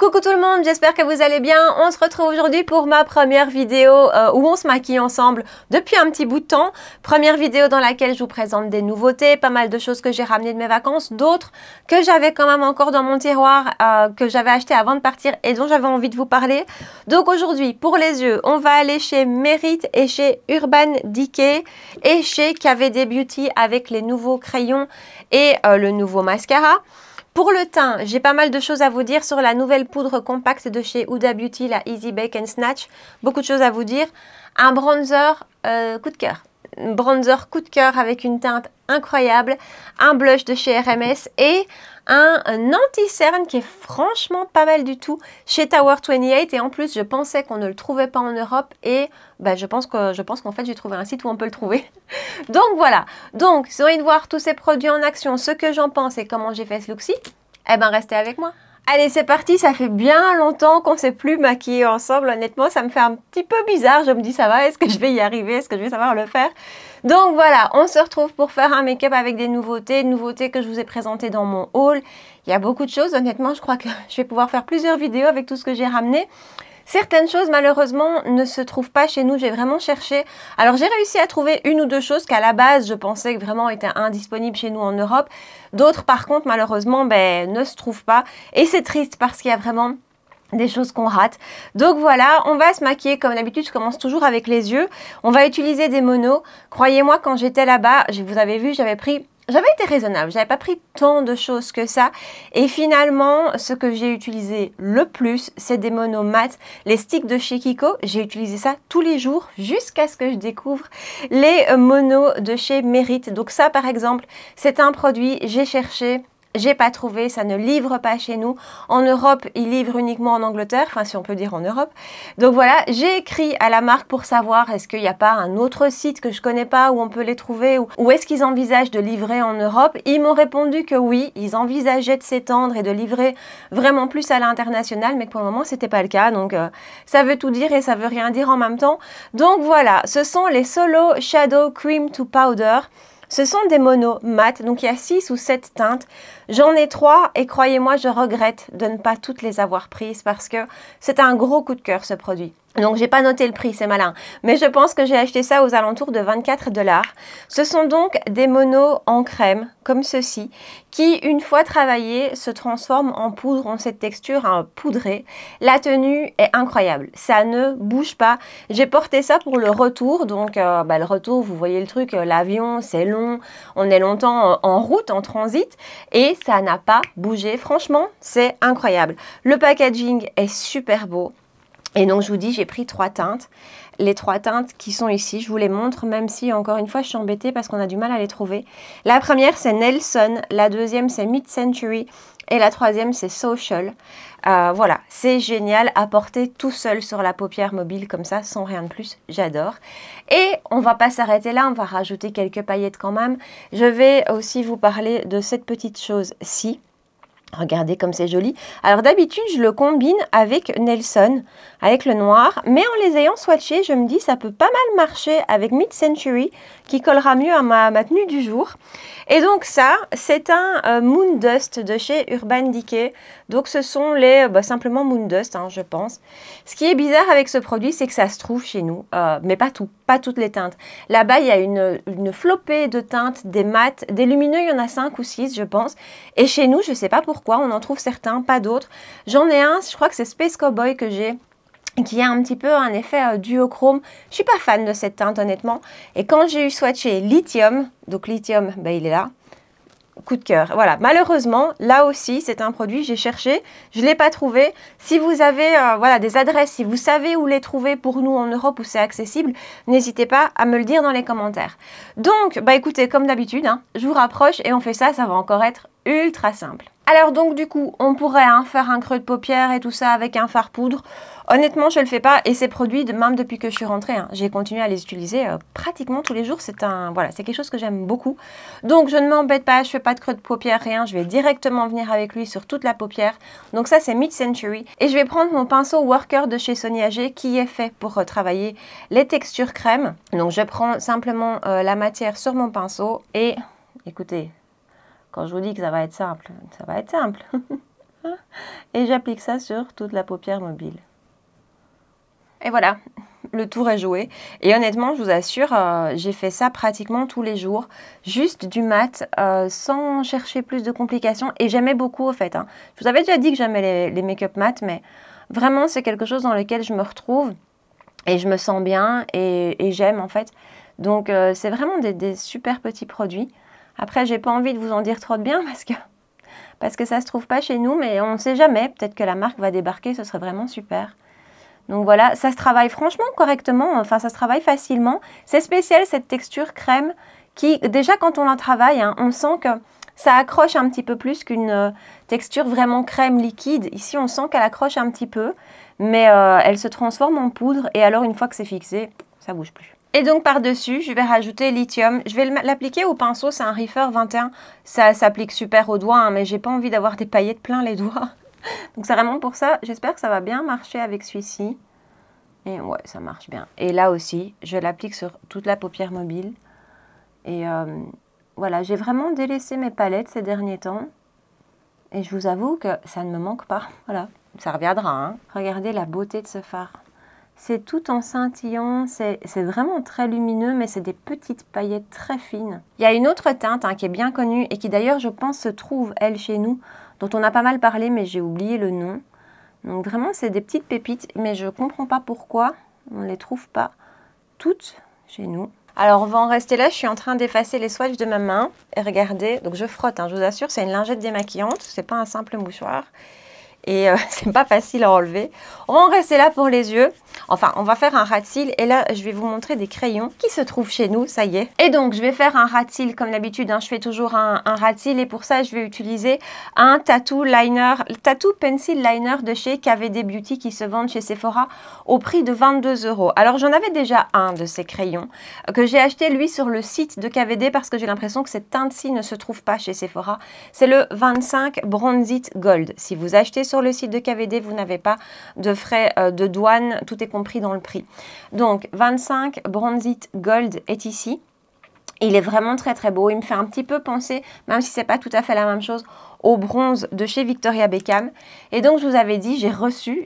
Coucou tout le monde, j'espère que vous allez bien. On se retrouve aujourd'hui pour ma première vidéo où on se maquille ensemble depuis un petit bout de temps. Première vidéo dans laquelle je vous présente des nouveautés, pas mal de choses que j'ai ramenées de mes vacances, d'autres que j'avais quand même encore dans mon tiroir, que j'avais acheté avant de partir et dont j'avais envie de vous parler. Donc aujourd'hui, pour les yeux, on va aller chez Merit et chez Urban Decay et chez KVD Beauty avec les nouveaux crayons et le nouveau mascara. Pour le teint, j'ai pas mal de choses à vous dire sur la nouvelle poudre compacte de chez Huda Beauty, la Easy Bake and Snatch. Beaucoup de choses à vous dire. Un bronzer coup de cœur. Bronzer coup de cœur avec une teinte incroyable. Un blush de chez RMS et un anti-cerne qui est franchement pas mal du tout chez Tower 28. Et en plus, je pensais qu'on ne le trouvait pas en Europe et je pense qu'en fait, j'ai trouvé un site où on peut le trouver. Donc voilà. Donc, si vous avez envie de voir tous ces produits en action, ce que j'en pense et comment j'ai fait ce look-ci, eh ben restez avec moi. Allez, c'est parti, ça fait bien longtemps qu'on ne s'est plus maquillé ensemble. Honnêtement, ça me fait un petit peu bizarre. Je me dis, ça va, est-ce que je vais y arriver? Est-ce que je vais savoir le faire? Donc voilà, on se retrouve pour faire un make-up avec des nouveautés que je vous ai présentées dans mon haul. Il y a beaucoup de choses, honnêtement, je crois que je vais pouvoir faire plusieurs vidéos avec tout ce que j'ai ramené. Certaines choses, malheureusement, ne se trouvent pas chez nous. J'ai vraiment cherché. Alors, j'ai réussi à trouver une ou deux choses qu'à la base, je pensais que vraiment étaient indisponibles chez nous en Europe. D'autres, par contre, malheureusement, ne se trouvent pas. Et c'est triste parce qu'il y a vraiment des choses qu'on rate. Donc voilà, on va se maquiller comme d'habitude. Je commence toujours avec les yeux. On va utiliser des monos. Croyez-moi, quand j'étais là-bas, vous avez vu, j'avais été raisonnable, j'avais pas pris tant de choses que ça et finalement ce que j'ai utilisé le plus c'est des monos mat, les sticks de chez Kiko. J'ai utilisé ça tous les jours jusqu'à ce que je découvre les monos de chez Merit. Donc ça par exemple c'est un produit, j'ai cherché, j'ai pas trouvé, ça ne livre pas chez nous. En Europe, ils livrent uniquement en Angleterre, enfin si on peut dire en Europe. Donc voilà, j'ai écrit à la marque pour savoir est-ce qu'il n'y a pas un autre site que je connais pas où on peut les trouver ou est-ce qu'ils envisagent de livrer en Europe. Ils m'ont répondu que oui, ils envisageaient de s'étendre et de livrer vraiment plus à l'international, mais que pour le moment, c'était pas le cas. Donc ça veut tout dire et ça veut rien dire en même temps. Donc voilà, ce sont les Solo Shadow Cream to Powder. Ce sont des monos mat, donc il y a 6 ou 7 teintes. J'en ai 3 et croyez-moi, je regrette de ne pas toutes les avoir prises parce que c'est un gros coup de cœur ce produit. Donc j'ai pas noté le prix, c'est malin, mais je pense que j'ai acheté ça aux alentours de 24 $. Ce sont donc des monos en crème, comme ceci, qui une fois travaillés se transforment en poudre, ont cette texture poudrée. La tenue est incroyable, ça ne bouge pas. J'ai porté ça pour le retour, donc le retour, vous voyez le truc, l'avion c'est long, on est longtemps en route, en transit, et ça n'a pas bougé. Franchement, c'est incroyable. Le packaging est super beau. Et donc, je vous dis, j'ai pris 3 teintes. Les 3 teintes qui sont ici, je vous les montre, même si, encore une fois, je suis embêtée parce qu'on a du mal à les trouver. La première, c'est Nelson. La deuxième, c'est Mid-Century. Et la troisième, c'est Social. Voilà, c'est génial à porter tout seul sur la paupière mobile comme ça, sans rien de plus. J'adore. Et on va pas s'arrêter là, on va rajouter quelques paillettes quand même. Je vais aussi vous parler de cette petite chose-ci. Regardez comme c'est joli. Alors d'habitude, je le combine avec Nelson, avec le noir. Mais en les ayant swatchés, je me dis ça peut pas mal marcher avec Mid-Century, qui collera mieux à ma tenue du jour. Et donc ça, c'est un Moon Dust de chez Urban Decay. Donc ce sont les simplement Moon Dust, je pense. Ce qui est bizarre avec ce produit, c'est que ça se trouve chez nous. Mais pas tout, pas toutes les teintes. Là-bas, il y a une flopée de teintes, des mats, des lumineux, il y en a 5 ou 6, je pense. Et chez nous, je sais pas pourquoi, on en trouve certains, pas d'autres. J'en ai un, je crois que c'est Space Cowboy que j'ai, qui a un petit peu un effet duochrome. Je suis pas fan de cette teinte honnêtement. Et quand j'ai eu swatché Lithium, donc Lithium, il est là. Coup de cœur. Voilà, malheureusement, là aussi, c'est un produit, j'ai cherché, je ne l'ai pas trouvé. Si vous avez des adresses, si vous savez où les trouver pour nous en Europe où c'est accessible, n'hésitez pas à me le dire dans les commentaires. Donc, écoutez, comme d'habitude, je vous rapproche et on fait ça, ça va encore être ultra simple. Alors donc du coup, on pourrait faire un creux de paupière et tout ça avec un fard poudre. Honnêtement, je le fais pas et ces produits, même depuis que je suis rentrée, j'ai continué à les utiliser pratiquement tous les jours. C'est quelque chose que j'aime beaucoup. Donc je ne m'embête pas, je fais pas de creux de paupière, rien. Je vais directement venir avec lui sur toute la paupière. Donc ça, c'est Mid-Century. Et je vais prendre mon pinceau Worker de chez Sonia G qui est fait pour travailler les textures crème. Donc je prends simplement la matière sur mon pinceau et écoutez, quand je vous dis que ça va être simple, ça va être simple. Et j'applique ça sur toute la paupière mobile. Et voilà, le tour est joué. Et honnêtement, je vous assure, j'ai fait ça pratiquement tous les jours. Juste du mat, sans chercher plus de complications. Et j'aimais beaucoup, au fait. Hein. Je vous avais déjà dit que j'aimais les make-up mat, mais vraiment, c'est quelque chose dans lequel je me retrouve. Et je me sens bien et j'aime, en fait. Donc, c'est vraiment des super petits produits. Après, j'ai pas envie de vous en dire trop de bien parce que ça se trouve pas chez nous. Mais on ne sait jamais. Peut-être que la marque va débarquer, ce serait vraiment super. Donc voilà, ça se travaille franchement correctement, enfin ça se travaille facilement. C'est spécial cette texture crème qui, déjà quand on la travaille, hein, on sent que ça accroche un petit peu plus qu'une texture vraiment crème liquide. Ici on sent qu'elle accroche un petit peu, mais elle se transforme en poudre et alors une fois que c'est fixé, ça bouge plus. Et donc par-dessus, je vais rajouter lithium. Je vais l'appliquer au pinceau, c'est un Reefer 21. Ça s'applique super aux doigts, hein, mais j'ai pas envie d'avoir des paillettes plein les doigts. Donc c'est vraiment pour ça, j'espère que ça va bien marcher avec celui-ci. Et ouais, ça marche bien. Et là aussi, je l'applique sur toute la paupière mobile. Et voilà, j'ai vraiment délaissé mes palettes ces derniers temps. Et je vous avoue que ça ne me manque pas. Voilà, ça reviendra. Hein. Regardez la beauté de ce fard. C'est tout en scintillant, c'est vraiment très lumineux, mais c'est des petites paillettes très fines. Il y a une autre teinte hein, qui est bien connue et qui d'ailleurs, je pense, se trouve, elle, chez nous, dont on a pas mal parlé, mais j'ai oublié le nom. Donc vraiment, c'est des petites pépites, mais je ne comprends pas pourquoi on ne les trouve pas toutes chez nous. Alors, on va en rester là. Je suis en train d'effacer les swatchs de ma main. Et regardez, donc je frotte, hein, je vous assure, c'est une lingette démaquillante. C'est pas un simple mouchoir. Et c'est pas facile à enlever. On va en rester là pour les yeux. Enfin, on va faire un rat de cils. Et là, je vais vous montrer des crayons qui se trouvent chez nous, ça y est. Et donc, je vais faire un rat de cils comme d'habitude. Hein, je fais toujours un rat de cils. Et pour ça, je vais utiliser un tattoo liner, tattoo pencil liner de chez KVD Beauty qui se vendent chez Sephora au prix de 22 €. Alors, j'en avais déjà un de ces crayons que j'ai acheté, lui, sur le site de KVD parce que j'ai l'impression que cette teinte-ci ne se trouve pas chez Sephora. C'est le 25 Bronzit Gold. Si vous achetez sur le site de KVD, vous n'avez pas de frais de douane, tout est compris dans le prix. Donc 25 Bronzit Gold est ici. Il est vraiment très très beau, il me fait un petit peu penser, même si c'est pas tout à fait la même chose, au bronze de chez Victoria Beckham. Et donc je vous avais dit, j'ai reçu,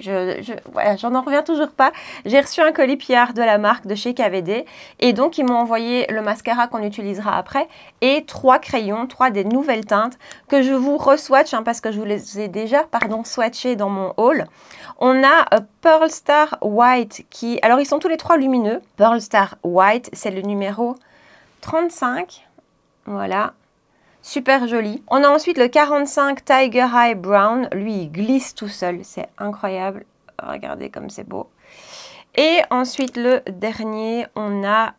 voilà, j'en reviens toujours pas, j'ai reçu un colis PR de la marque de chez KVD et donc ils m'ont envoyé le mascara qu'on utilisera après et 3 crayons, 3 des nouvelles teintes que je vous re-swatch hein, parce que je vous les ai déjà swatchés dans mon haul. On a Pearl Star White qui, alors ils sont tous les 3 lumineux. Pearl Star White, c'est le numéro 35, voilà, super joli. On a ensuite le 45 Tiger Eye Brown, lui il glisse tout seul, c'est incroyable, regardez comme c'est beau. Et ensuite le dernier, on a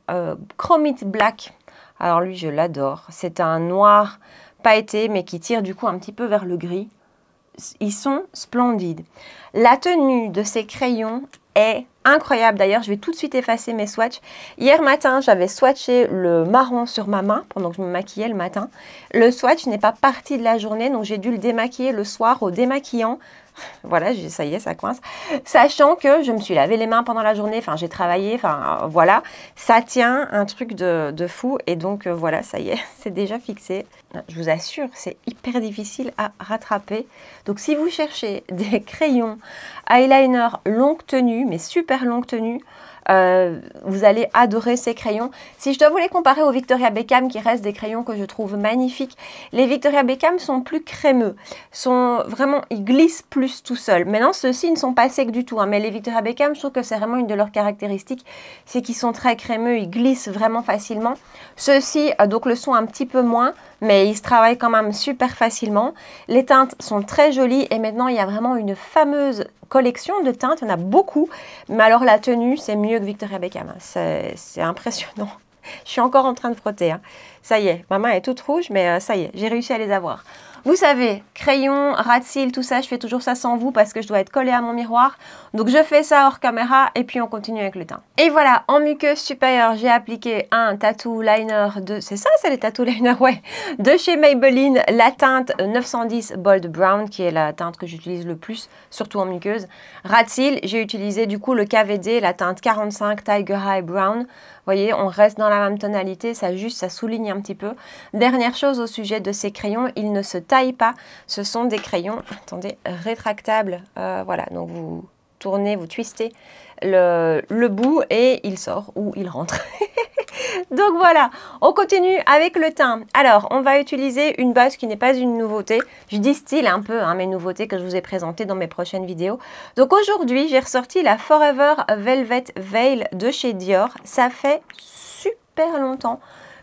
Chromite Black, alors lui je l'adore, c'est un noir pailleté mais qui tire du coup un petit peu vers le gris. Ils sont splendides. La tenue de ces crayons est incroyable. D'ailleurs, je vais tout de suite effacer mes swatchs. Hier matin, j'avais swatché le marron sur ma main pendant que je me maquillais le matin. Le swatch n'est pas parti de la journée, donc j'ai dû le démaquiller le soir au démaquillant. Voilà, ça y est, ça coince. Sachant que je me suis lavé les mains pendant la journée, enfin j'ai travaillé, enfin voilà. Ça tient un truc de fou et donc voilà, ça y est, c'est déjà fixé. Je vous assure, c'est hyper difficile à rattraper. Donc si vous cherchez des crayons eyeliner longue tenue, mais super longue tenue, vous allez adorer ces crayons. Si je dois vous les comparer aux Victoria Beckham, qui restent des crayons que je trouve magnifiques, les Victoria Beckham sont plus crémeux, ils glissent plus tout seuls. Maintenant, ceux-ci ne sont pas secs du tout, hein, mais les Victoria Beckham, je trouve que c'est vraiment une de leurs caractéristiques, c'est qu'ils sont très crémeux, ils glissent vraiment facilement. Ceux-ci, donc le sont un petit peu moins, mais ils se travaillent quand même super facilement. Les teintes sont très jolies et maintenant, il y a vraiment une fameuse collection de teintes, il y en a beaucoup, mais alors la tenue, c'est mieux que Victoria Beckham, c'est impressionnant. Je suis encore en train de frotter, hein. Ça y est, ma main est toute rouge, mais ça y est, j'ai réussi à les avoir. Vous savez, crayon, rat de cils, tout ça, je fais toujours ça sans vous parce que je dois être collée à mon miroir. Donc je fais ça hors caméra et puis on continue avec le teint. Et voilà, en muqueuse supérieure, j'ai appliqué un tattoo liner de... C'est ça, c'est les tattoo liners, ouais. De chez Maybelline, la teinte 910 Bold Brown, qui est la teinte que j'utilise le plus, surtout en muqueuse. Rat de cils, j'ai utilisé du coup le KVD, la teinte 45 Tiger Eye Brown. Vous voyez, on reste dans la même tonalité, ça souligne un un petit peu. Dernière chose au sujet de ces crayons, ils ne se taillent pas. Ce sont des crayons, attendez, rétractables. Voilà, donc vous tournez, vous twistez le bout et il sort ou il rentre. Donc voilà, on continue avec le teint. Alors, on va utiliser une base qui n'est pas une nouveauté. Je distille un peu mes nouveautés que je vous ai présentées dans mes prochaines vidéos. Donc aujourd'hui, j'ai ressorti la Forever Velvet Veil de chez Dior. Ça fait super longtemps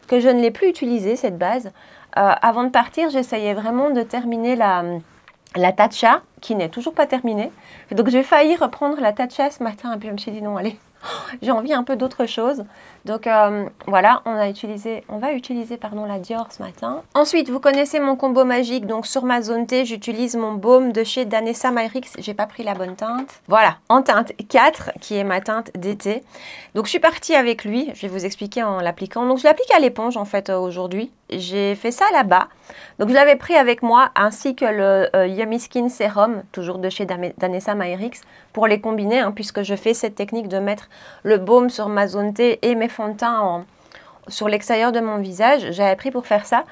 que je ne l'ai plus utilisée, cette base. Avant de partir, j'essayais vraiment de terminer la Tatcha, qui n'est toujours pas terminée. Donc j'ai failli reprendre la Tatcha ce matin, et puis je me suis dit non, allez, j'ai envie un peu d'autre chose. Donc voilà, on va utiliser la Dior ce matin. Ensuite, vous connaissez mon combo magique. Donc sur ma zone T, j'utilise mon baume de chez Danessa Myricks. J'ai pas pris la bonne teinte. Voilà, en teinte 4, qui est ma teinte d'été. Donc je suis partie avec lui. Je vais vous expliquer en l'appliquant. Donc je l'applique à l'éponge en fait aujourd'hui. J'ai fait ça là-bas. Donc je l'avais pris avec moi, ainsi que le Yummy Skin Serum, toujours de chez Danessa Myricks, pour les combiner, hein, puisque je fais cette technique de mettre le baume sur ma zone T et mes fonds de teint sur l'extérieur de mon visage. J'avais pris pour faire ça.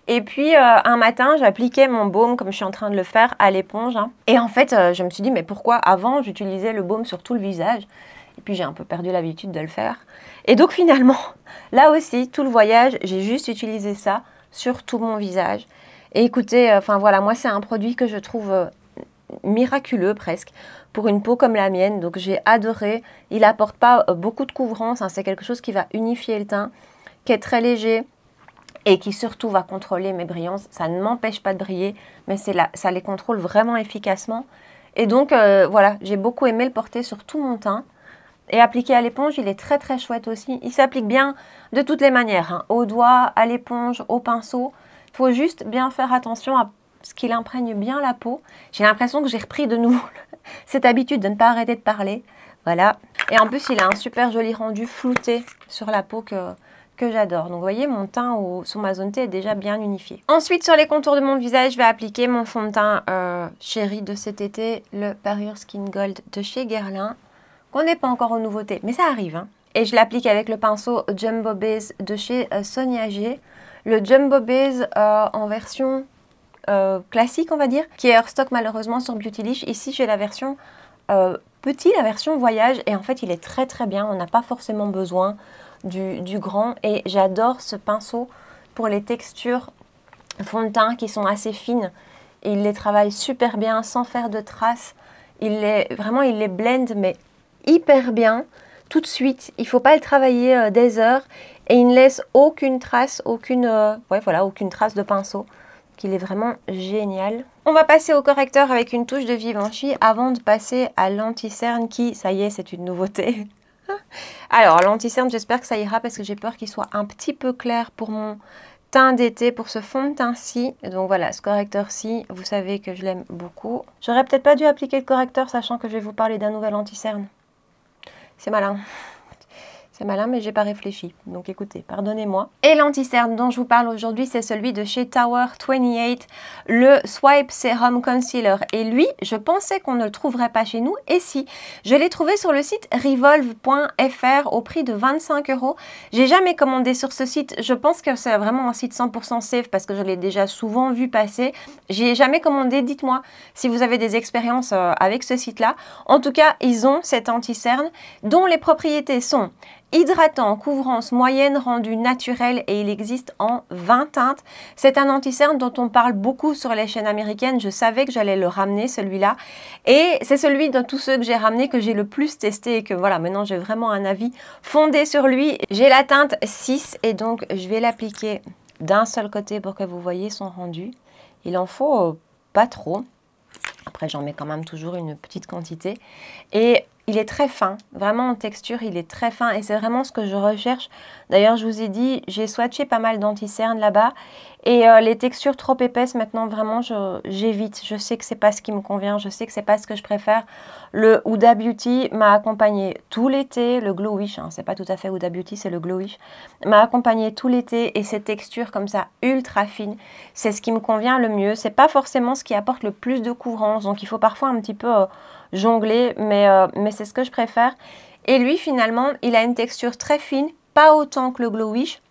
Et puis un matin, j'appliquais mon baume, comme je suis en train de le faire, à l'éponge. Hein. Et en fait, je me suis dit, mais pourquoi avant, j'utilisais le baume sur tout le visage? Et puis j'ai un peu perdu l'habitude de le faire. Et donc finalement, là aussi, tout le voyage, j'ai juste utilisé ça sur tout mon visage. Et écoutez, enfin voilà, moi c'est un produit que je trouve miraculeux presque pour une peau comme la mienne. Donc j'ai adoré. Il apporte pas beaucoup de couvrance, hein. C'est quelque chose qui va unifier le teint, qui est très léger et qui surtout va contrôler mes brillances. Ça ne m'empêche pas de briller, mais ça les contrôle vraiment efficacement. Et donc voilà, j'ai beaucoup aimé le porter sur tout mon teint. Et appliqué à l'éponge, il est très très chouette aussi. Il s'applique bien de toutes les manières, hein, au doigt, à l'éponge, au pinceau. Il faut juste bien faire attention à ce qu'il imprègne bien la peau. J'ai l'impression que j'ai repris de nouveau cette habitude de ne pas arrêter de parler. Voilà. Et en plus, il a un super joli rendu flouté sur la peau que j'adore. Donc vous voyez, mon teint sur ma zone T est déjà bien unifié. Ensuite, sur les contours de mon visage, je vais appliquer mon fond de teint chéri de cet été, le Parure Skin Gold de chez Guerlain. Qu'on n'est pas encore aux nouveautés, mais ça arrive. Hein. Et je l'applique avec le pinceau Jumbo Base de chez Sonia G. Le Jumbo Base en version classique, on va dire, qui est hors stock malheureusement sur Beautylish. Ici, j'ai la version petit, la version voyage. Et en fait, il est très très bien. On n'a pas forcément besoin du grand. Et j'adore ce pinceau pour les textures fond de teint qui sont assez fines. Et il les travaille super bien sans faire de traces. Il les blend, mais hyper bien, tout de suite. Il ne faut pas le travailler des heures et il ne laisse aucune trace, aucune trace de pinceau. Il est vraiment génial. On va passer au correcteur avec une touche de Givenchy avant de passer à l'anti-cerne qui, ça y est, c'est une nouveauté. Alors, l'anti-cerne, j'espère que ça ira parce que j'ai peur qu'il soit un petit peu clair pour mon teint d'été, pour ce fond de teint-ci. Donc voilà, ce correcteur-ci, vous savez que je l'aime beaucoup. J'aurais peut-être pas dû appliquer le correcteur, sachant que je vais vous parler d'un nouvel anti-cerne. C'est malin. C'est malin, mais j'ai pas réfléchi. Donc écoutez, pardonnez-moi. Et l'anti-cerne dont je vous parle aujourd'hui, c'est celui de chez Tower 28, le Swipe Serum Concealer. Et lui, je pensais qu'on ne le trouverait pas chez nous. Et si, je l'ai trouvé sur le site revolve.fr au prix de 25 €. J'ai jamais commandé sur ce site. Je pense que c'est vraiment un site 100% safe parce que je l'ai déjà souvent vu passer. J'ai jamais commandé. Dites-moi si vous avez des expériences avec ce site-là. En tout cas, ils ont cet anti-cerne dont les propriétés sont hydratant, couvrance moyenne rendue naturelle et il existe en 20 teintes. C'est un anti-cerne dont on parle beaucoup sur les chaînes américaines. Je savais que j'allais le ramener celui-là et c'est celui de tous ceux que j'ai ramené que j'ai le plus testé et que voilà, maintenant j'ai vraiment un avis fondé sur lui. J'ai la teinte 6 et donc je vais l'appliquer d'un seul côté pour que vous voyez son rendu. Il en faut pas trop. Après, j'en mets quand même toujours une petite quantité. Et il est très fin, vraiment en texture, il est très fin et c'est vraiment ce que je recherche. D'ailleurs, je vous ai dit, j'ai swatché pas mal d'anti-cerne là-bas et les textures trop épaisses, maintenant, vraiment, j'évite. Je sais que c'est pas ce qui me convient, je sais que c'est pas ce que je préfère. Le Huda Beauty m'a accompagné tout l'été, le Glow Wish, hein, c'est pas tout à fait Huda Beauty, c'est le Glow Wish, m'a accompagné tout l'été et ces textures comme ça, ultra fines, c'est ce qui me convient le mieux. C'est pas forcément ce qui apporte le plus de couvrance, donc il faut parfois un petit peu jongler, mais c'est ce que je préfère. Et lui, finalement, il a une texture très fine, pas autant que le Glow Wish,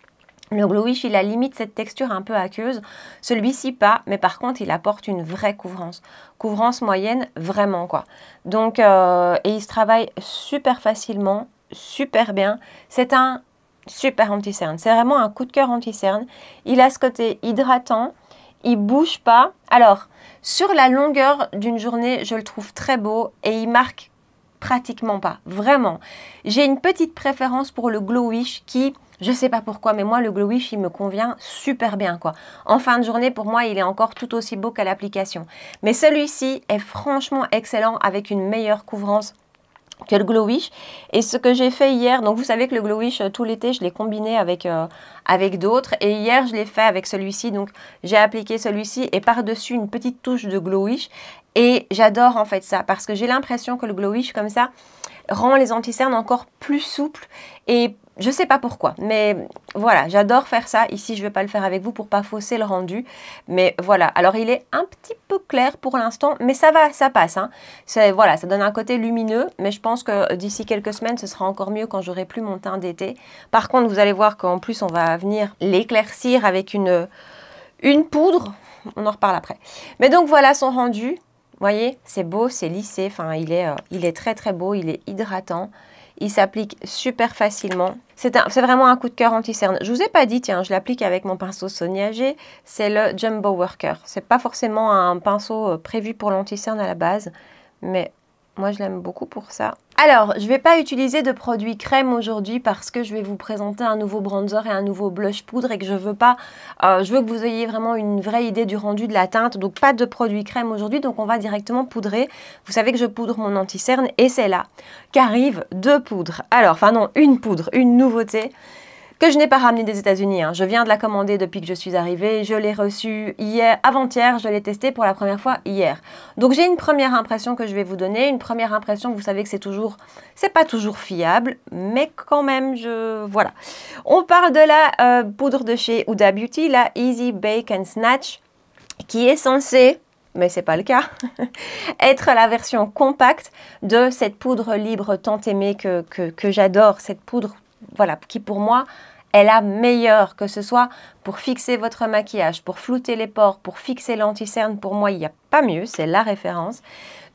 Le Glowish, il a limite cette texture un peu aqueuse. Celui-ci pas, mais par contre, il apporte une vraie couvrance. Couvrance moyenne, vraiment quoi. Donc, et il se travaille super facilement, super bien. C'est un super anti-cerne. C'est vraiment un coup de cœur anti-cerne. Il a ce côté hydratant. Il bouge pas. Alors, sur la longueur d'une journée, je le trouve très beau et il marque pratiquement pas. Vraiment. J'ai une petite préférence pour le Glowish qui... Je sais pas pourquoi, mais moi, le Glowish, il me convient super bien, quoi. En fin de journée, pour moi, il est encore tout aussi beau qu'à l'application. Mais celui-ci est franchement excellent avec une meilleure couvrance que le Glowish. Et ce que j'ai fait hier, donc vous savez que le Glowish, tout l'été, je l'ai combiné avec d'autres. Et hier, je l'ai fait avec celui-ci. Donc, j'ai appliqué celui-ci et par-dessus une petite touche de Glowish. Et j'adore en fait ça parce que j'ai l'impression que le Glowish, comme ça, rend les anti-cernes encore plus souples et je sais pas pourquoi, mais voilà, j'adore faire ça. Ici, je ne vais pas le faire avec vous pour pas fausser le rendu. Mais voilà, alors il est un petit peu clair pour l'instant, mais ça va, ça passe. Hein. Voilà, ça donne un côté lumineux, mais je pense que d'ici quelques semaines, ce sera encore mieux quand j'aurai plus mon teint d'été. Par contre, vous allez voir qu'en plus, on va venir l'éclaircir avec une poudre. On en reparle après. Mais donc voilà son rendu. Vous voyez, c'est beau, c'est lissé. Enfin, il est très très beau, il est hydratant. Il s'applique super facilement. C'est vraiment un coup de cœur anti-cerne. Je vous ai pas dit, tiens, je l'applique avec mon pinceau Sonia G. C'est le Jumbo Worker. C'est pas forcément un pinceau prévu pour l'anti-cerne à la base, mais moi je l'aime beaucoup pour ça. Alors, je ne vais pas utiliser de produit crème aujourd'hui parce que je vais vous présenter un nouveau bronzer et un nouveau blush poudre et que je veux que vous ayez vraiment une vraie idée du rendu de la teinte. Donc, pas de produit crème aujourd'hui, donc on va directement poudrer. Vous savez que je poudre mon anti-cerne et c'est là qu'arrivent deux poudres. Alors, enfin non, une poudre, une nouveauté que je n'ai pas ramenée des États-Unis. Hein. Je viens de la commander depuis que je suis arrivée. Je l'ai reçue hier, avant-hier. Je l'ai testée pour la première fois hier. Donc, j'ai une première impression que je vais vous donner. Une première impression, vous savez que c'est pas toujours fiable, mais quand même, voilà. On parle de la poudre de chez Huda Beauty, la Easy Bake and Snatch, qui est censée, mais c'est pas le cas, être la version compacte de cette poudre libre tant aimée que j'adore. Cette poudre, voilà, qui pour moi est la meilleure, que ce soit pour fixer votre maquillage, pour flouter les pores, pour fixer l'anti-cerne. Pour moi, il n'y a pas mieux, c'est la référence.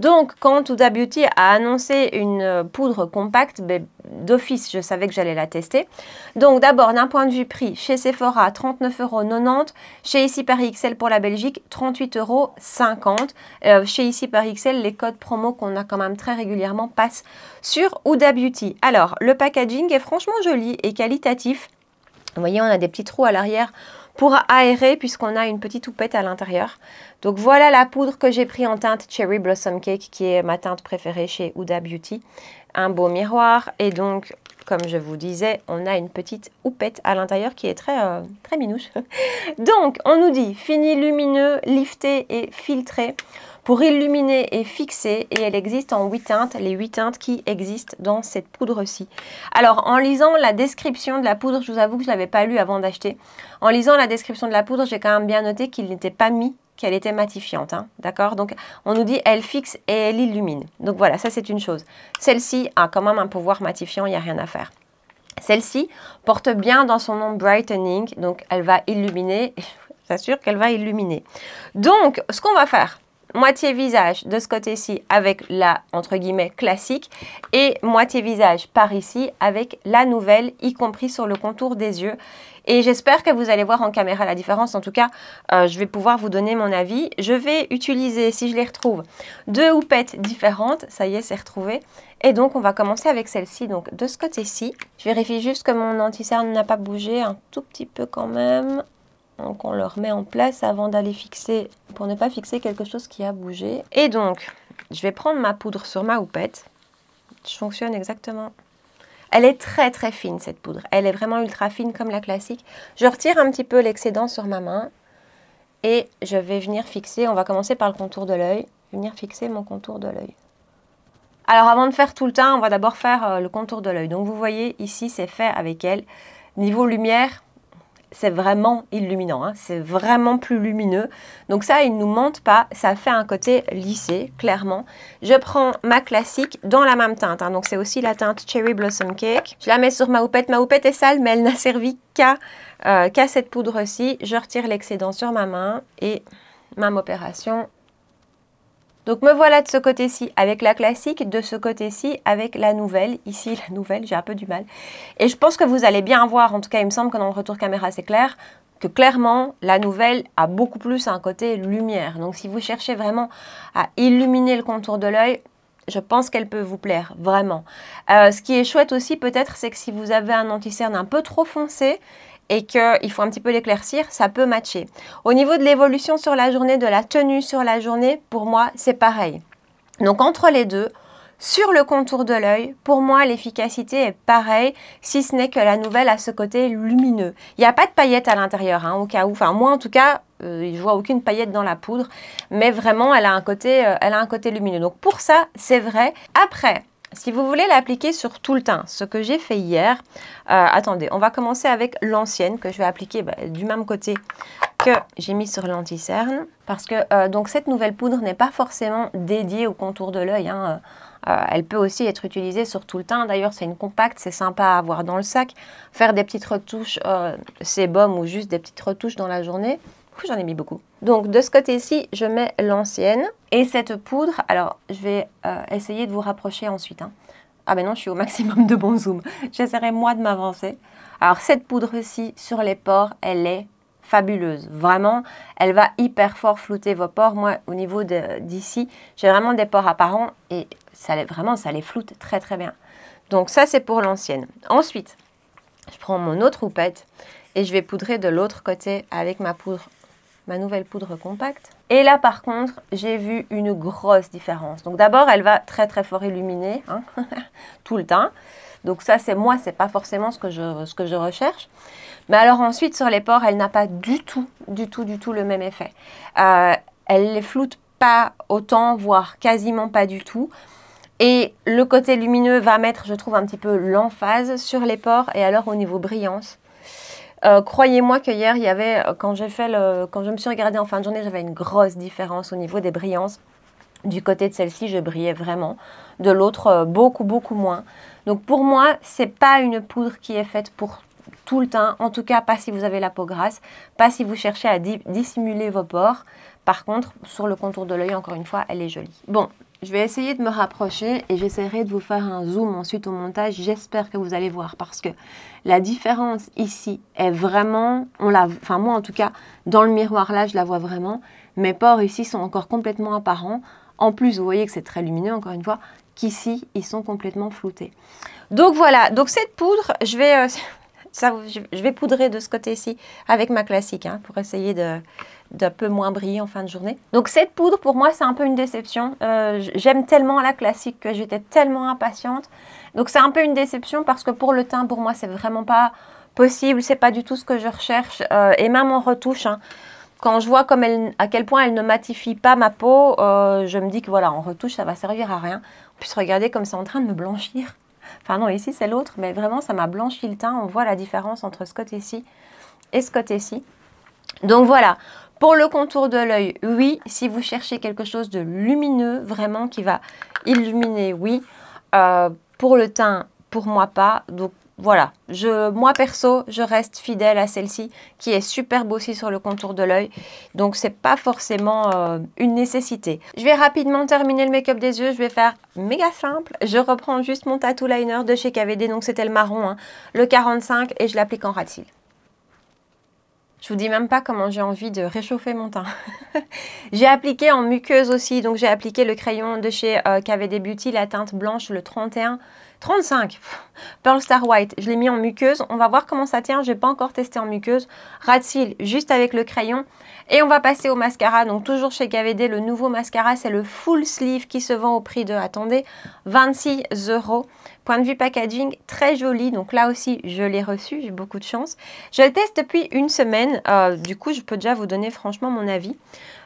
Donc, quand Huda Beauty a annoncé une poudre compacte, ben, d'office, je savais que j'allais la tester. Donc, d'abord, d'un point de vue prix, chez Sephora, 39,90 €. Chez Ici Paris XL pour la Belgique, 38,50 €. Chez Ici Paris XL, les codes promo qu'on a quand même très régulièrement passent sur Huda Beauty. Alors, le packaging est franchement joli et qualitatif. Vous voyez, on a des petits trous à l'arrière pour aérer puisqu'on a une petite houppette à l'intérieur. Donc voilà la poudre que j'ai pris en teinte Cherry Blossom Cake qui est ma teinte préférée chez Huda Beauty. Un beau miroir et donc, comme je vous disais, on a une petite houppette à l'intérieur qui est très minouche. Donc, on nous dit fini lumineux, lifté et filtré pour illuminer et fixer, et elle existe en 8 teintes, les 8 teintes qui existent dans cette poudre-ci. Alors, en lisant la description de la poudre, je vous avoue que je ne l'avais pas lu avant d'acheter. En lisant la description de la poudre, j'ai quand même bien noté qu'il n'était pas mis qu'elle était matifiante, hein, d'accord? Donc, on nous dit elle fixe et elle illumine. Donc voilà, ça c'est une chose. Celle-ci a quand même un pouvoir matifiant, il n'y a rien à faire. Celle-ci porte bien dans son nom brightening, donc elle va illuminer, je vous assure qu'elle va illuminer. Donc, ce qu'on va faire, moitié visage de ce côté-ci avec la, entre guillemets, classique et moitié visage par ici avec la nouvelle, y compris sur le contour des yeux. Et j'espère que vous allez voir en caméra la différence. En tout cas, je vais pouvoir vous donner mon avis. Je vais utiliser, si je les retrouve, deux houpettes différentes. Ça y est, c'est retrouvé. Et donc, on va commencer avec celle-ci. Donc, de ce côté-ci, je vérifie juste que mon anti-cerne n'a pas bougé un tout petit peu quand même. Donc on le remet en place avant d'aller fixer, pour ne pas fixer quelque chose qui a bougé. Et donc, je vais prendre ma poudre sur ma houppette. Je fonctionne exactement. Elle est très très fine cette poudre. Elle est vraiment ultra fine comme la classique. Je retire un petit peu l'excédent sur ma main. Et je vais venir fixer, on va commencer par le contour de l'œil. Venir fixer mon contour de l'œil. Alors avant de faire tout le teint, on va d'abord faire le contour de l'œil. Donc vous voyez ici c'est fait avec elle. Niveau lumière, c'est vraiment illuminant, hein, c'est vraiment plus lumineux. Donc ça, il ne nous mente pas, ça fait un côté lissé, clairement. Je prends ma classique dans la même teinte, hein, donc c'est aussi la teinte Cherry Blossom Cake. Je la mets sur ma houppette. Ma houppette est sale, mais elle n'a servi qu'à cette poudre-ci. Je retire l'excédent sur ma main et même opération. Donc me voilà de ce côté-ci avec la classique, de ce côté-ci avec la nouvelle. Ici, la nouvelle, j'ai un peu du mal. Et je pense que vous allez bien voir, en tout cas il me semble que dans le retour caméra c'est clair, que clairement la nouvelle a beaucoup plus un côté lumière. Donc si vous cherchez vraiment à illuminer le contour de l'œil, je pense qu'elle peut vous plaire, vraiment. Ce qui est chouette aussi peut-être, c'est que si vous avez un anti-cerne un peu trop foncé, et qu'il faut un petit peu l'éclaircir, ça peut matcher. Au niveau de l'évolution sur la journée, de la tenue sur la journée, pour moi, c'est pareil. Donc, entre les deux, sur le contour de l'œil, pour moi, l'efficacité est pareille, si ce n'est que la nouvelle a ce côté lumineux. Il n'y a pas de paillettes à l'intérieur, hein, au cas où. Enfin, moi, en tout cas, je vois aucune paillette dans la poudre, mais vraiment, elle a un côté lumineux. Donc, pour ça, c'est vrai. Après, si vous voulez l'appliquer sur tout le teint, ce que j'ai fait hier, attendez, on va commencer avec l'ancienne que je vais appliquer du même côté que j'ai mis sur l'anti-cerne. Parce que donc cette nouvelle poudre n'est pas forcément dédiée au contour de l'œil. Hein, elle peut aussi être utilisée sur tout le teint. D'ailleurs, c'est une compacte, c'est sympa à avoir dans le sac. Faire des petites retouches sébum ou juste des petites retouches dans la journée. J'en ai mis beaucoup. Donc de ce côté-ci, je mets l'ancienne. Et cette poudre, alors je vais essayer de vous rapprocher ensuite. Hein. Ah ben non, je suis au maximum de bon zoom. J'essaierai moi de m'avancer. Alors cette poudre-ci, sur les pores, elle est fabuleuse. Vraiment, elle va hyper fort flouter vos pores. Moi, au niveau d'ici, j'ai vraiment des pores apparents et ça les floute très très bien. Donc ça, c'est pour l'ancienne. Ensuite, je prends mon autre houppette et je vais poudrer de l'autre côté avec ma nouvelle poudre compacte. Et là, par contre, j'ai vu une grosse différence. Donc d'abord, elle va très très fort illuminer hein, tout le teint. Donc ça, c'est pas forcément ce que je recherche. Mais alors ensuite, sur les pores, elle n'a pas du tout le même effet. Elle les floute pas autant, voire quasiment pas du tout. Et le côté lumineux va mettre, je trouve, un petit peu l'emphase sur les pores. Et alors, au niveau brillance, croyez-moi que hier, il y avait, quand je me suis regardée en fin de journée, j'avais une grosse différence au niveau des brillances. Du côté de celle-ci, je brillais vraiment. De l'autre, beaucoup moins. Donc pour moi, c'est pas une poudre qui est faite pour tout le teint. En tout cas, pas si vous avez la peau grasse. Pas si vous cherchez à dissimuler vos pores. Par contre, sur le contour de l'œil, encore une fois, elle est jolie. Bon, je vais essayer de me rapprocher et j'essaierai de vous faire un zoom ensuite au montage. J'espère que vous allez voir parce que la différence ici est vraiment, enfin moi en tout cas, dans le miroir là, je la vois vraiment. Mes pores ici sont encore complètement apparents. En plus, vous voyez que c'est très lumineux, encore une fois, qu'ici, ils sont complètement floutés. Donc voilà, donc cette poudre, je vais poudrer de ce côté-ci avec ma classique hein, pour essayer d'un peu moins briller en fin de journée. Donc cette poudre, pour moi, c'est un peu une déception. J'aime tellement la classique que j'étais tellement impatiente. Donc c'est un peu une déception parce que pour le teint, pour moi, c'est vraiment pas possible. C'est pas du tout ce que je recherche. Et même en retouche, hein, quand je vois à quel point elle ne matifie pas ma peau, je me dis que voilà, en retouche, ça va servir à rien. En plus, regardez comme c'est en train de me blanchir. Enfin non, ici c'est l'autre, mais vraiment ça m'a blanchi le teint. On voit la différence entre ce côté-ci et ce côté-ci. Donc voilà, pour le contour de l'œil, oui. Si vous cherchez quelque chose de lumineux, vraiment qui va illuminer, oui. Pour le teint, pour moi pas. Donc voilà, moi perso, je reste fidèle à celle-ci qui est superbe aussi sur le contour de l'œil. Donc c'est pas forcément une nécessité. Je vais rapidement terminer le make-up des yeux. Je vais faire méga simple. Je reprends juste mon tattoo liner de chez KVD. Donc c'était le marron, hein, le 45 et je l'applique en ras de cils. Je vous dis même pas comment j'ai envie de réchauffer mon teint. J'ai appliqué en muqueuse aussi. Donc j'ai appliqué le crayon de chez KVD Beauty, la teinte blanche, le 35 Pearl Star White, je l'ai mis en muqueuse. On va voir comment ça tient. Je n'ai pas encore testé en muqueuse. Ras de cils, juste avec le crayon. Et on va passer au mascara. Donc toujours chez KVD, le nouveau mascara, c'est le Full Sleeve qui se vend au prix de, attendez, 26 €. Point de vue packaging, très joli. Donc là aussi, je l'ai reçu. J'ai beaucoup de chance. Je le teste depuis une semaine. semaine. Du coup, je peux déjà vous donner franchement mon avis.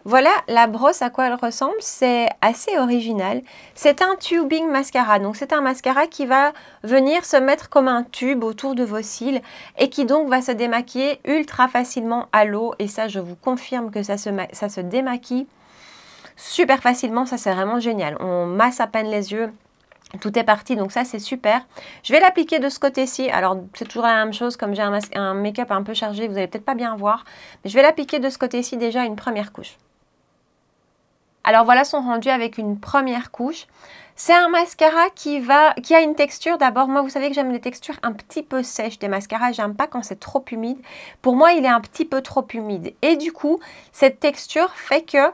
Voilà la brosse à quoi elle ressemble. C'est assez original. C'est un tubing mascara. Donc, c'est un mascara qui va venir se mettre comme un tube autour de vos cils et qui donc va se démaquiller ultra facilement à l'eau. Et ça, je vous confirme que ça se démaquille super facilement. Ça, c'est vraiment génial. On masse à peine les yeux. Tout est parti, donc ça c'est super. Je vais l'appliquer de ce côté-ci. Alors c'est toujours la même chose, comme j'ai un make-up un peu chargé, vous n'allez peut-être pas bien voir. Mais je vais l'appliquer de ce côté-ci déjà une première couche. Alors voilà son rendu avec une première couche. C'est un mascara qui a une texture, d'abord, moi vous savez que j'aime les textures un petit peu sèches des mascaras. J'aime pas quand c'est trop humide. Pour moi il est un petit peu trop humide. Et du coup, cette texture fait que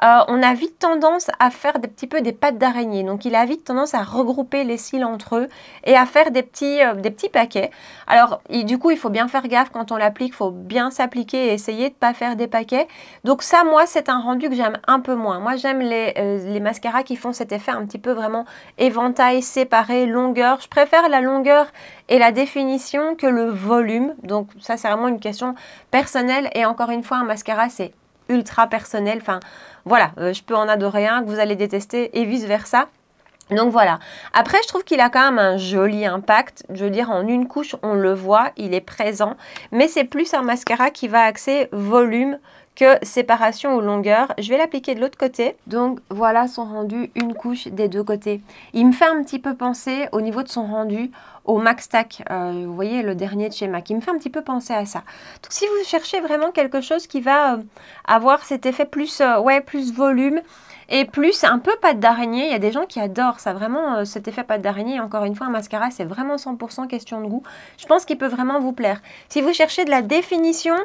on a vite tendance à faire des pattes d'araignée. Donc, il a vite tendance à regrouper les cils entre eux et à faire des petits paquets. Alors, du coup, il faut bien faire gaffe quand on l'applique. Il faut bien s'appliquer et essayer de ne pas faire des paquets. Donc, ça, moi, c'est un rendu que j'aime un peu moins. Moi, j'aime les mascaras qui font cet effet un petit peu vraiment éventail, séparé, longueur. Je préfère la longueur et la définition que le volume. Donc, ça, c'est vraiment une question personnelle. Et encore une fois, un mascara, c'est ultra personnel. Enfin, voilà, je peux en adorer un que vous allez détester et vice versa. Donc voilà. Après, je trouve qu'il a quand même un joli impact. Je veux dire, en une couche, on le voit, il est présent. Mais c'est plus un mascara qui va axer volume que séparation ou longueur. Je vais l'appliquer de l'autre côté. Donc voilà son rendu, une couche des deux côtés. Il me fait un petit peu penser au niveau de son rendu au Max Tack. Vous voyez le dernier de chez MAC. Il me fait un petit peu penser à ça. Donc si vous cherchez vraiment quelque chose qui va avoir cet effet plus, plus volume et plus un peu pâte d'araignée, il y a des gens qui adorent ça, vraiment cet effet pâte d'araignée. Encore une fois, un mascara, c'est vraiment 100% question de goût. Je pense qu'il peut vraiment vous plaire. Si vous cherchez de la définition,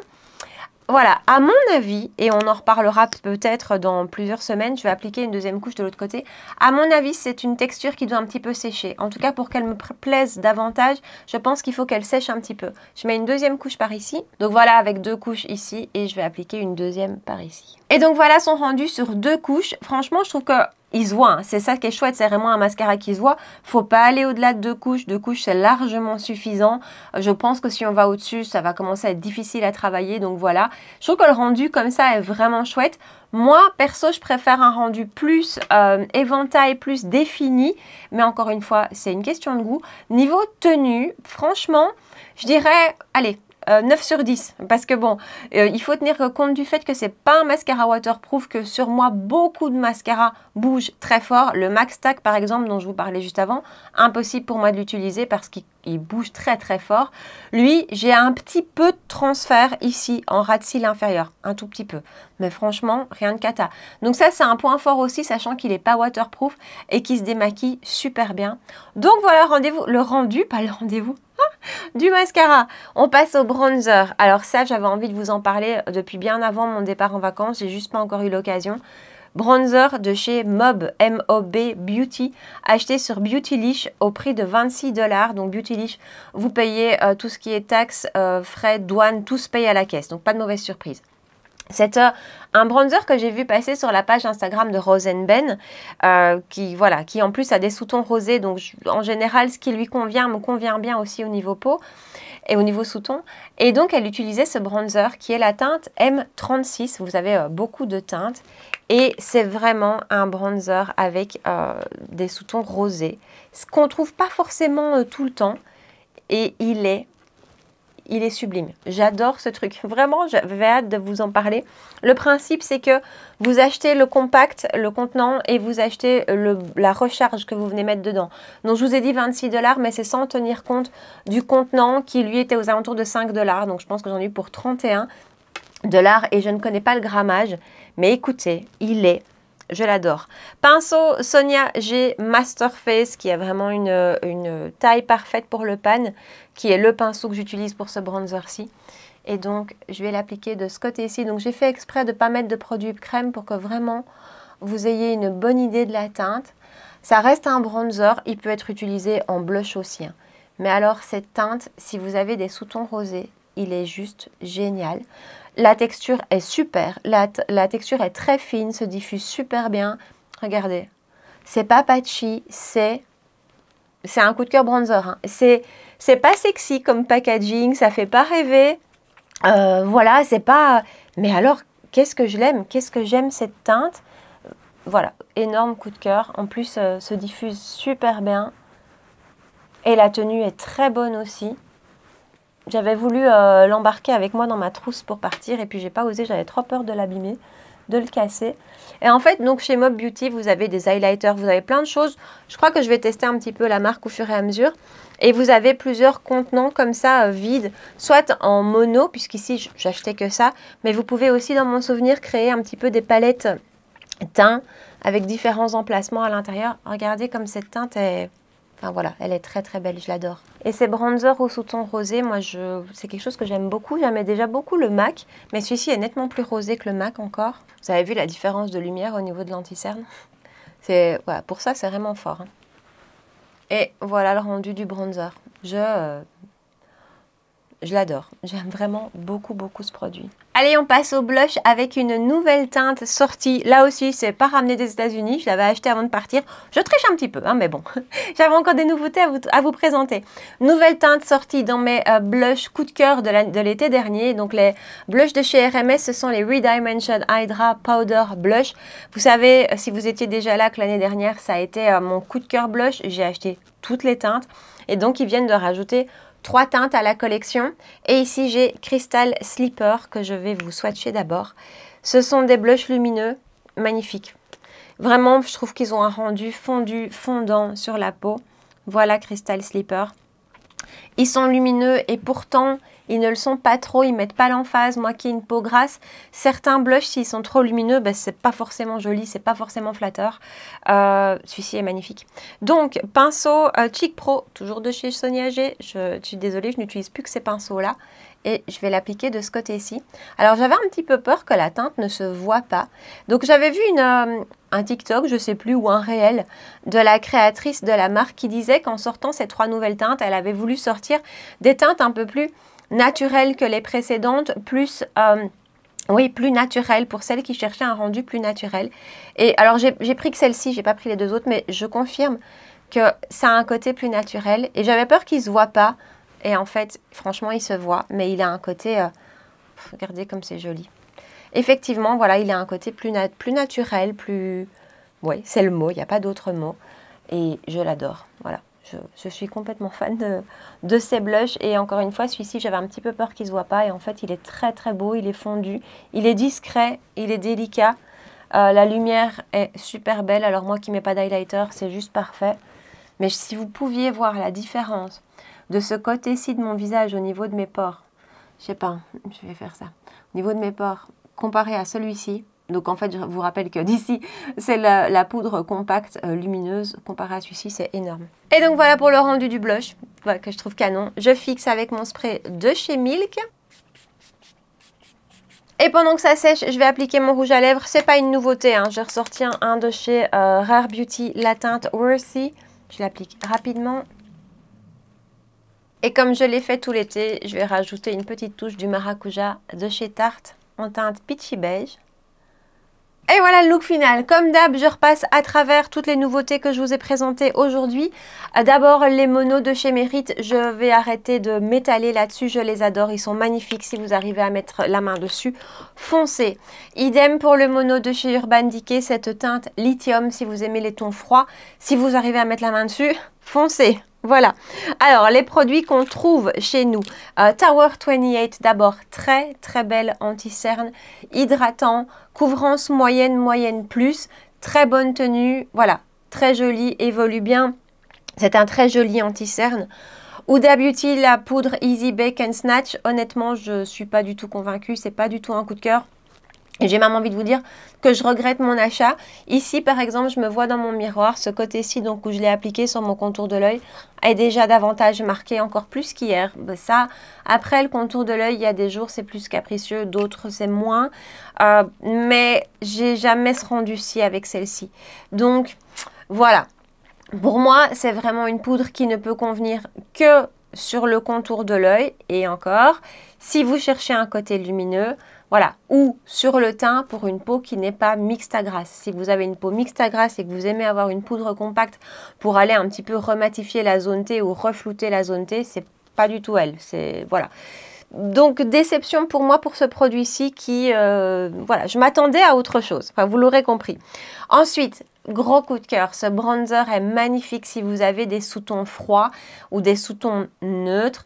voilà, à mon avis, et on en reparlera peut-être dans plusieurs semaines, je vais appliquer une deuxième couche de l'autre côté. À mon avis, c'est une texture qui doit un petit peu sécher. En tout cas, pour qu'elle me plaise davantage, je pense qu'il faut qu'elle sèche un petit peu. Je mets une deuxième couche par ici. Donc voilà, avec deux couches ici, et je vais appliquer une deuxième par ici. Et donc voilà son rendu sur deux couches. Franchement, je trouve que il se voit, hein. C'est ça qui est chouette, c'est vraiment un mascara qui se voit. Faut pas aller au-delà de deux couches. Deux couches, c'est largement suffisant. Je pense que si on va au-dessus, ça va commencer à être difficile à travailler. Donc voilà, je trouve que le rendu comme ça est vraiment chouette. Moi, perso, je préfère un rendu plus éventail, plus défini. Mais encore une fois, c'est une question de goût. Niveau tenue, franchement, je dirais, allez, 9 sur 10 parce que bon, il faut tenir compte du fait que c'est pas un mascara waterproof, que sur moi beaucoup de mascaras bougent très fort. Le Max Tack par exemple dont je vous parlais juste avant, impossible pour moi de l'utiliser parce qu'il bouge très très fort. Lui, j'ai un petit peu de transfert ici en ras de cils inférieur, un tout petit peu, mais franchement rien de cata. Donc ça c'est un point fort aussi, sachant qu'il n'est pas waterproof et qu'il se démaquille super bien. Donc voilà, du mascara. On passe au bronzer. Alors ça, j'avais envie de vous en parler depuis bien avant mon départ en vacances. J'ai juste pas encore eu l'occasion. Bronzer de chez Mob, M-O-B Beauty, acheté sur Beautylish au prix de 26 $. Donc Beautylish, vous payez tout ce qui est taxes, frais, douane, tout se paye à la caisse. Donc pas de mauvaise surprise. C'est un bronzer que j'ai vu passer sur la page Instagram de Rose & Ben, qui en plus a des sous-tons rosés. Donc en général, ce qui lui convient me convient bien aussi au niveau peau et au niveau sous-ton. Et donc elle utilisait ce bronzer qui est la teinte M36. Vous avez beaucoup de teintes et c'est vraiment un bronzer avec des sous-tons rosés, ce qu'on ne trouve pas forcément tout le temps, et il est sublime. J'adore ce truc. Vraiment, j'avais hâte de vous en parler. Le principe, c'est que vous achetez le compact, le contenant, et vous achetez la recharge que vous venez mettre dedans. Donc, je vous ai dit 26 $, mais c'est sans tenir compte du contenant qui, lui, était aux alentours de 5 $. Donc, je pense que j'en ai eu pour 31 $ et je ne connais pas le grammage. Mais écoutez, je l'adore. Pinceau Sonia G Masterface, qui a vraiment une taille parfaite pour le pan, qui est le pinceau que j'utilise pour ce bronzer-ci. Et donc, je vais l'appliquer de ce côté-ci. Donc, j'ai fait exprès de ne pas mettre de produit crème pour que vraiment vous ayez une bonne idée de la teinte. Ça reste un bronzer, il peut être utilisé en blush aussi, hein. Mais alors, cette teinte, si vous avez des sous-tons rosés, il est juste génial. La texture est super, la texture est très fine, se diffuse super bien. Regardez, c'est pas patchy, c'est un coup de cœur bronzer, hein. C'est pas sexy comme packaging, ça fait pas rêver, Voilà, c'est pas... Mais alors, qu'est-ce que je l'aime? Qu'est-ce que j'aime cette teinte? Voilà, énorme coup de cœur. En plus, se diffuse super bien. Et la tenue est très bonne aussi. J'avais voulu l'embarquer avec moi dans ma trousse pour partir. Et puis, j'ai pas osé, j'avais trop peur de l'abîmer, de le casser. Et en fait, donc chez Mob Beauty, vous avez des highlighters, vous avez plein de choses. Je crois que je vais tester un petit peu la marque au fur et à mesure. Et vous avez plusieurs contenants comme ça, vides, soit en mono, puisqu'ici, j'achetais que ça. Mais vous pouvez aussi, dans mon souvenir, créer un petit peu des palettes teints avec différents emplacements à l'intérieur. Regardez comme cette teinte est... Enfin voilà, elle est très très belle, je l'adore. Et ces bronzers au sous-ton rosé, moi c'est quelque chose que j'aime beaucoup. J'aimais déjà beaucoup le MAC, mais celui-ci est nettement plus rosé que le MAC encore. Vous avez vu la différence de lumière au niveau de l'anti-cerne? Voilà, pour ça c'est vraiment fort. Hein. Et voilà le rendu du bronzer. Je l'adore. J'aime vraiment beaucoup, beaucoup ce produit. Allez, on passe au blush avec une nouvelle teinte sortie. Là aussi, c'est pas ramené des États-Unis. Je l'avais acheté avant de partir. Je triche un petit peu, hein, mais bon. J'avais encore des nouveautés à vous présenter. Nouvelle teinte sortie dans mes blushs coup de cœur de l'été dernier. Donc, les blushs de chez RMS, ce sont les Redimension Hydra Powder Blush. Vous savez, si vous étiez déjà là, que l'année dernière, ça a été mon coup de cœur blush. J'ai acheté toutes les teintes. Et donc, ils viennent de rajouter 3 teintes à la collection. Et ici, j'ai Crystal Sleeper que je vais vous swatcher d'abord. Ce sont des blushs lumineux, magnifiques. Vraiment, je trouve qu'ils ont un rendu fondu, fondant sur la peau. Voilà Crystal Sleeper. Ils sont lumineux et pourtant, ils ne le sont pas trop. Ils ne mettent pas l'emphase. Moi qui ai une peau grasse, certains blushs, s'ils sont trop lumineux, ben, c'est pas forcément joli, c'est pas forcément flatteur. Celui-ci est magnifique. Donc, pinceau Chic Pro, toujours de chez Sonia G. Je suis désolée, je n'utilise plus que ces pinceaux-là. Et je vais l'appliquer de ce côté-ci. Alors, j'avais un petit peu peur que la teinte ne se voit pas. Donc, j'avais vu un TikTok, je ne sais plus, ou un réel, de la créatrice de la marque qui disait qu'en sortant ces 3 nouvelles teintes, elle avait voulu sortir des teintes un peu plus naturelles que les précédentes, plus... oui, plus naturelle pour celles qui cherchaient un rendu plus naturel. Et alors, j'ai pris que celle-ci, j'ai pas pris les 2 autres, mais je confirme que ça a un côté plus naturel. Et j'avais peur qu'il ne se voit pas. Et en fait, franchement, il se voit, mais il a un côté... regardez comme c'est joli. Effectivement, voilà, il a un côté plus naturel, plus... Oui, c'est le mot, il n'y a pas d'autre mot. Et je l'adore, voilà. Je suis complètement fan de ces blushs. Et encore une fois, celui-ci, j'avais un petit peu peur qu'il ne se voit pas. Et en fait, il est très très beau, il est fondu, il est discret, il est délicat. La lumière est super belle. Alors moi qui ne mets pas d'highlighter, c'est juste parfait. Mais si vous pouviez voir la différence de ce côté-ci de mon visage au niveau de mes pores, je sais pas, je vais faire ça, au niveau de mes pores, comparé à celui-ci. Donc en fait, je vous rappelle que d'ici, c'est la poudre compacte lumineuse. Comparé à celui-ci, c'est énorme. Et donc voilà pour le rendu du blush, voilà, que je trouve canon. Je fixe avec mon spray de chez Milk. Et pendant que ça sèche, je vais appliquer mon rouge à lèvres. C'est pas une nouveauté, hein. J'ai ressorti un de chez Rare Beauty, la teinte Worthy. Je l'applique rapidement. Et comme je l'ai fait tout l'été, je vais rajouter une petite touche du maracuja de chez Tarte en teinte Peachy Beige. Et voilà le look final. Comme d'hab, je repasse à travers toutes les nouveautés que je vous ai présentées aujourd'hui. D'abord, les monos de chez Merit. Je vais arrêter de m'étaler là-dessus. Je les adore. Ils sont magnifiques. Si vous arrivez à mettre la main dessus, foncez. Idem pour le mono de chez Urban Decay. Cette teinte lithium, si vous aimez les tons froids. Si vous arrivez à mettre la main dessus, foncez. Voilà. Alors, les produits qu'on trouve chez nous. Tower 28, d'abord, très très belle anti-cerne, hydratant, couvrance moyenne, moyenne plus, très bonne tenue, voilà, très joli, évolue bien. C'est un très joli anti-cerne. Huda Beauty, la poudre Easy Bake and Snatch, honnêtement, je ne suis pas du tout convaincue, c'est pas du tout un coup de cœur. Et j'ai même envie de vous dire que je regrette mon achat. Ici, par exemple, je me vois dans mon miroir, ce côté-ci, donc où je l'ai appliqué sur mon contour de l'œil, est déjà davantage marqué, encore plus qu'hier. Ça, après le contour de l'œil, il y a des jours, c'est plus capricieux, d'autres, c'est moins. Mais j'ai jamais ce rendu-ci avec celle-ci. Donc, voilà. Pour moi, c'est vraiment une poudre qui ne peut convenir que sur le contour de l'œil. Et encore, si vous cherchez un côté lumineux, voilà, ou sur le teint pour une peau qui n'est pas mixte à grasse. Si vous avez une peau mixte à grasse et que vous aimez avoir une poudre compacte pour aller un petit peu rematifier la zone T ou reflouter la zone T, c'est pas du tout elle. C'est voilà. Donc, déception pour moi pour ce produit-ci qui, voilà, je m'attendais à autre chose. Enfin, vous l'aurez compris. Ensuite, gros coup de cœur, ce bronzer est magnifique si vous avez des sous-tons froids ou des sous-tons neutres.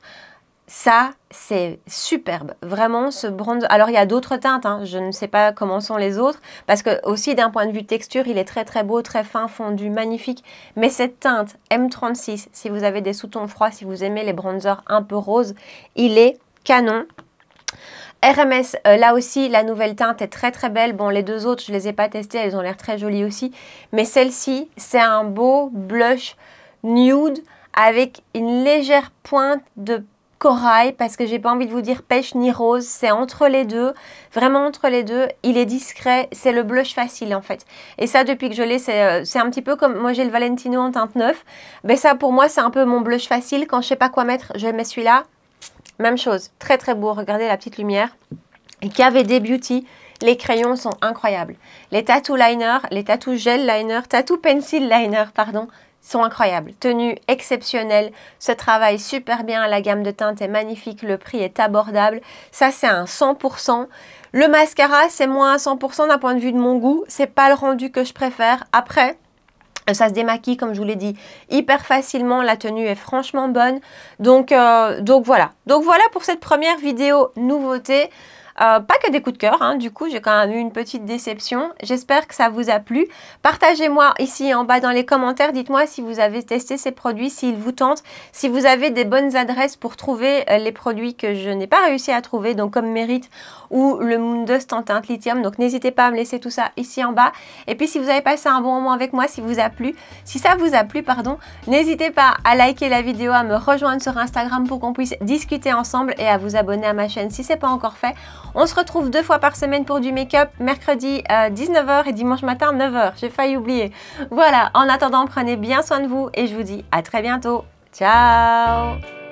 Ça, c'est superbe. Vraiment, ce bronzer... Alors, il y a d'autres teintes, hein. Je ne sais pas comment sont les autres. Parce que, aussi, d'un point de vue texture, il est très, très beau, très fin, fondu, magnifique. Mais cette teinte M36, si vous avez des sous-tons froids, si vous aimez les bronzers un peu roses, il est canon. RMS, là aussi, la nouvelle teinte est très, très belle. Bon, les deux autres, je ne les ai pas testées. Elles ont l'air très jolies aussi. Mais celle-ci, c'est un beau blush nude avec une légère pointe de corail, parce que j'ai pas envie de vous dire pêche ni rose, c'est entre les deux, vraiment entre les deux. Il est discret, c'est le blush facile en fait. Et ça, depuis que je l'ai, c'est un petit peu comme moi j'ai le Valentino en teinte 9, mais ça pour moi c'est un peu mon blush facile. Quand je sais pas quoi mettre, je mets celui-là. Même chose, très très beau, regardez la petite lumière. Et KVD Beauty, les crayons sont incroyables. Les tattoo liner, les tattoo gel liner, tattoo pencil liner, pardon, sont incroyables. Tenue exceptionnelle, se travaille super bien, la gamme de teintes est magnifique, le prix est abordable. Ça, c'est un 100%. Le mascara, c'est moins à 100% d'un point de vue de mon goût. C'est pas le rendu que je préfère. Après, ça se démaquille, comme je vous l'ai dit, hyper facilement. La tenue est franchement bonne. Donc voilà. Donc voilà pour cette première vidéo nouveauté. Pas que des coups de cœur, hein. Du coup j'ai quand même eu une petite déception. J'espère que ça vous a plu. Partagez-moi ici en bas dans les commentaires, dites-moi si vous avez testé ces produits, s'ils vous tentent, si vous avez des bonnes adresses pour trouver les produits que je n'ai pas réussi à trouver, donc comme Mérite ou le Moondust en teinte lithium. Donc n'hésitez pas à me laisser tout ça ici en bas. Et puis si vous avez passé un bon moment avec moi, si ça vous a plu, pardon, n'hésitez pas à liker la vidéo, à me rejoindre sur Instagram pour qu'on puisse discuter ensemble et à vous abonner à ma chaîne si ce n'est pas encore fait. On se retrouve 2 fois par semaine pour du make-up, mercredi 19h et dimanche matin 9h. J'ai failli oublier. Voilà, en attendant, prenez bien soin de vous et je vous dis à très bientôt. Ciao!